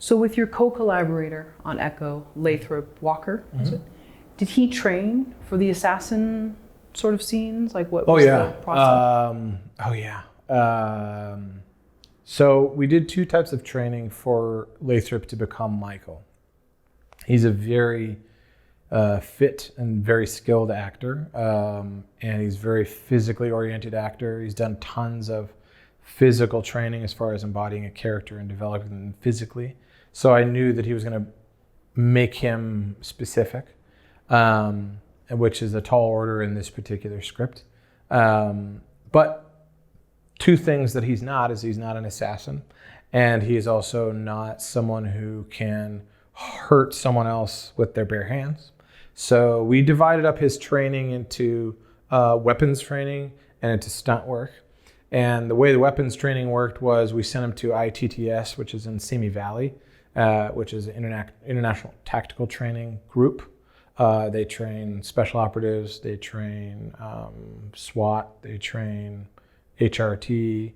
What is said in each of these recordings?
So with your co-collaborator on ECCO, Lathrop Walker, is it? Did he train for the assassin sort of scenes? Like what was the process? So we did two types of training for Lathrop to become Michael. He's a very fit and very skilled actor, and he's a very physically oriented actor. He's done tons of physical training as far as embodying a character and developing them physically. So I knew that he was going to make him specific, which is a tall order in this particular script. But two things that he's not is he's not an assassin, and he is also not someone who can hurt someone else with their bare hands. So we divided up his training into weapons training and into stunt work. And the way the weapons training worked was we sent him to ITTS, which is in Simi Valley, which is an international tactical training group. They train special operatives, they train SWAT, they train HRT,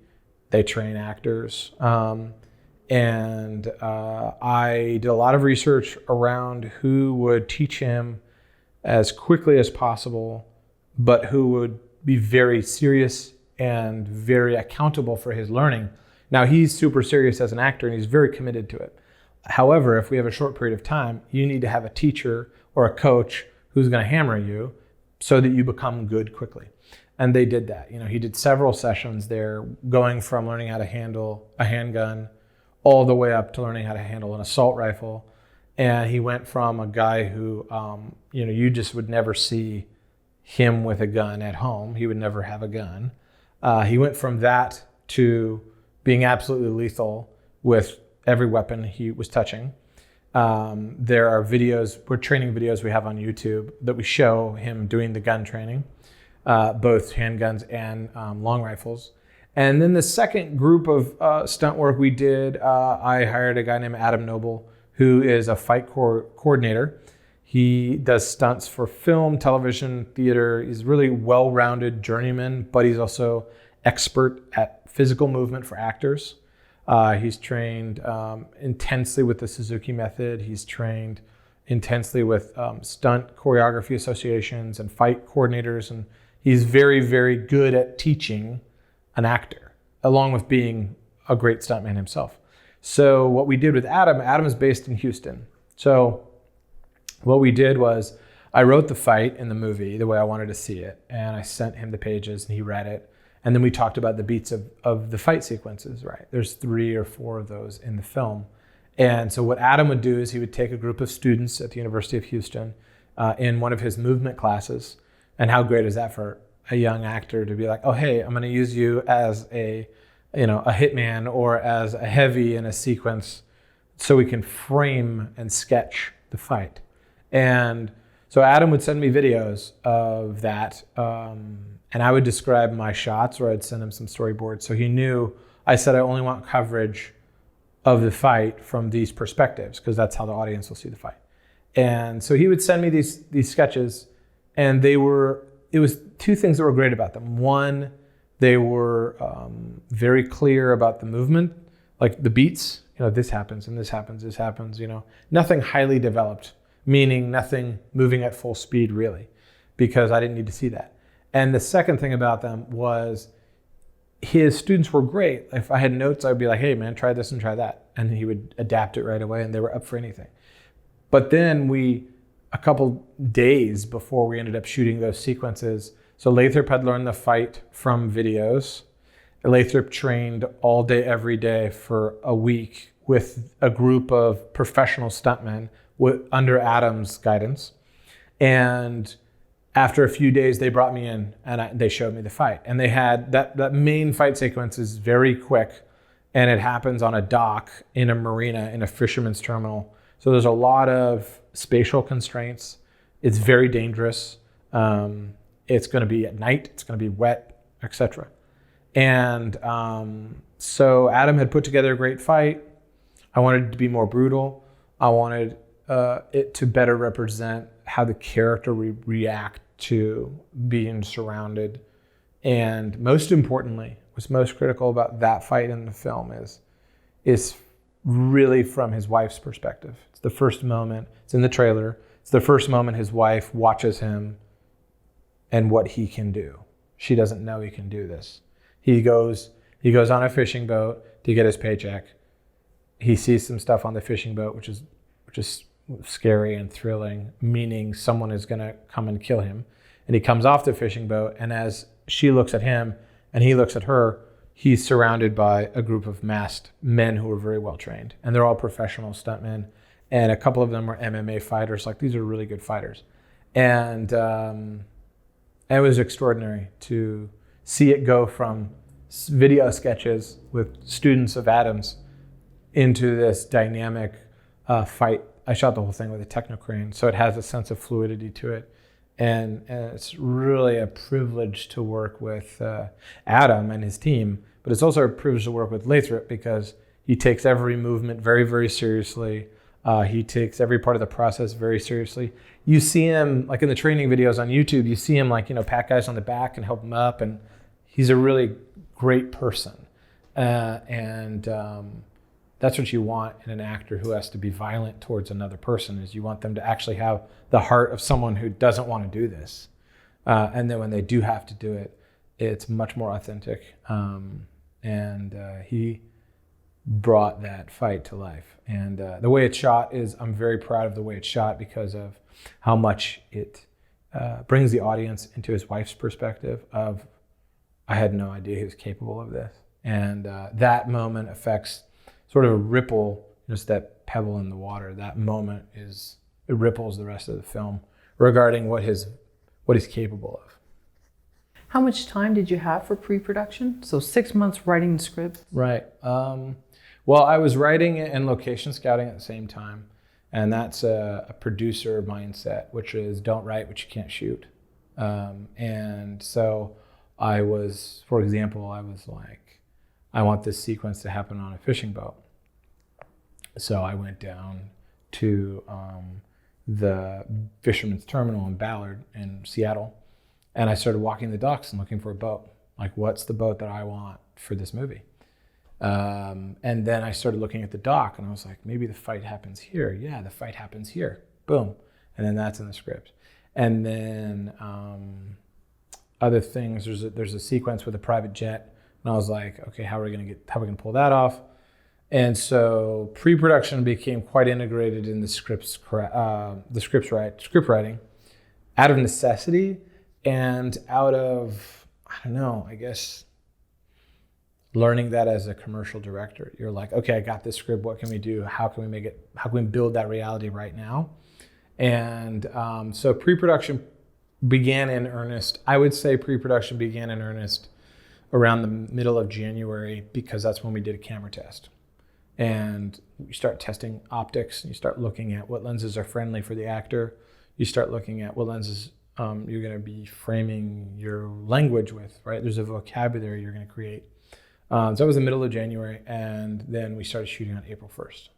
they train actors. And I did a lot of research around who would teach him as quickly as possible, but who would be very serious and very accountable for his learning. Now, he's super serious as an actor and he's very committed to it. However, if we have a short period of time, you need to have a teacher or a coach who's going to hammer you so that you become good quickly. And they did that. You know, he did several sessions there, going from learning how to handle a handgun all the way up to learning how to handle an assault rifle. And he went from a guy who, you just would never see him with a gun at home. He would never have a gun. He went from that to being absolutely lethal with every weapon he was touching. There are training videos we have on YouTube that we show him doing the gun training, both handguns and long rifles. And then the second group of stunt work we did, I hired a guy named Adam Noble, who is a fight coordinator. He does stunts for film, television, theater. He's a really well-rounded journeyman, but he's also expert at physical movement for actors. He's trained intensely with the Suzuki method. He's trained intensely with stunt choreography associations and fight coordinators. And he's very, very good at teaching an actor, along with being a great stuntman himself. So what we did with Adam is based in Houston. So what we did was I wrote the fight in the movie the way I wanted to see it, and I sent him the pages and he read it. And then we talked about the beats of the fight sequences, right? There's 3 or 4 of those in the film. And so what Adam would do is he would take a group of students at the University of Houston in one of his movement classes. And how great is that for a young actor to be like, oh, hey, I'm going to use you as a hitman or as a heavy in a sequence so we can frame and sketch the fight. And so Adam would send me videos of that, and I would describe my shots, or I'd send him some storyboards. So he knew, I said I only want coverage of the fight from these perspectives, because that's how the audience will see the fight. And so he would send me these sketches, and it was 2 things that were great about them. One, they were very clear about the movement, like the beats, this happens and this happens, this happens, nothing highly developed, meaning nothing moving at full speed really, because I didn't need to see that. And the second thing about them was his students were great. If I had notes, I would be like, hey man, try this and try that. And he would adapt it right away, and they were up for anything. But then a couple days before we ended up shooting those sequences, so Lathrop had learned the fight from videos. Lathrop trained all day, every day for a week with a group of professional stuntmen under Adam's guidance. And after a few days, they brought me in and they showed me the fight. And they had that main fight sequence is very quick, and it happens on a dock in a marina in a fisherman's terminal. So there's a lot of spatial constraints. It's very dangerous. It's going to be at night. It's going to be wet, etc. And so Adam had put together a great fight. I wanted it to be more brutal. I wanted it to better represent how the character would react to being surrounded. And most importantly, what's most critical about that fight in the film is really from his wife's perspective. It's the first moment, it's in the trailer, it's the first moment his wife watches him and what he can do. She doesn't know he can do this. He goes on a fishing boat to get his paycheck. He sees some stuff on the fishing boat, which is scary and thrilling, meaning someone is going to come and kill him. And he comes off the fishing boat, and as she looks at him and he looks at her, he's surrounded by a group of masked men who are very well trained, and they're all professional stuntmen. And a couple of them are MMA fighters. Like, these are really good fighters. And it was extraordinary to see it go from video sketches with students of Adams into this dynamic fight. I shot the whole thing with a Technocrane, so it has a sense of fluidity to it. And it's really a privilege to work with Adam and his team, but it's also a privilege to work with Lathrop because he takes every movement very, very seriously. He takes every part of the process very seriously. You see him, like in the training videos on YouTube, you see him like, pat guys on the back and help them up, and he's a really great person. That's what you want in an actor who has to be violent towards another person, is you want them to actually have the heart of someone who doesn't want to do this. And then when they do have to do it, it's much more authentic. He brought that fight to life. And the way it's shot is, I'm very proud of the way it's shot because of how much it brings the audience into his wife's perspective of, I had no idea he was capable of this. And that moment affects sort of a ripple, just that pebble in the water. That moment it ripples the rest of the film regarding what he's capable of. How much time did you have for pre-production? So 6 months writing the script? Right. Well, I was writing and location scouting at the same time. And that's a producer mindset, which is don't write what you can't shoot. And so I was like, I want this sequence to happen on a fishing boat. So I went down to the fisherman's terminal in Ballard in Seattle, and I started walking the docks and looking for a boat. Like, what's the boat that I want for this movie? And then I started looking at the dock, and I was like, maybe the fight happens here. Yeah, the fight happens here. Boom. And then that's in the script. And then other things, there's a sequence with a private jet. And I was like, okay, how are we gonna pull that off? And so pre-production became quite integrated in the script writing, out of necessity and out of, I don't know, I guess, learning that as a commercial director. You're like, okay, I got this script. What can we do? How can we build that reality right now? And so pre-production began in earnest. I would say pre-production began in earnest around the middle of January, because that's when we did a camera test. And you start testing optics, and you start looking at what lenses are friendly for the actor. You start looking at what lenses you're going to be framing your language with, right? There's a vocabulary you're going to create. So that was the middle of January, and then we started shooting on April 1st.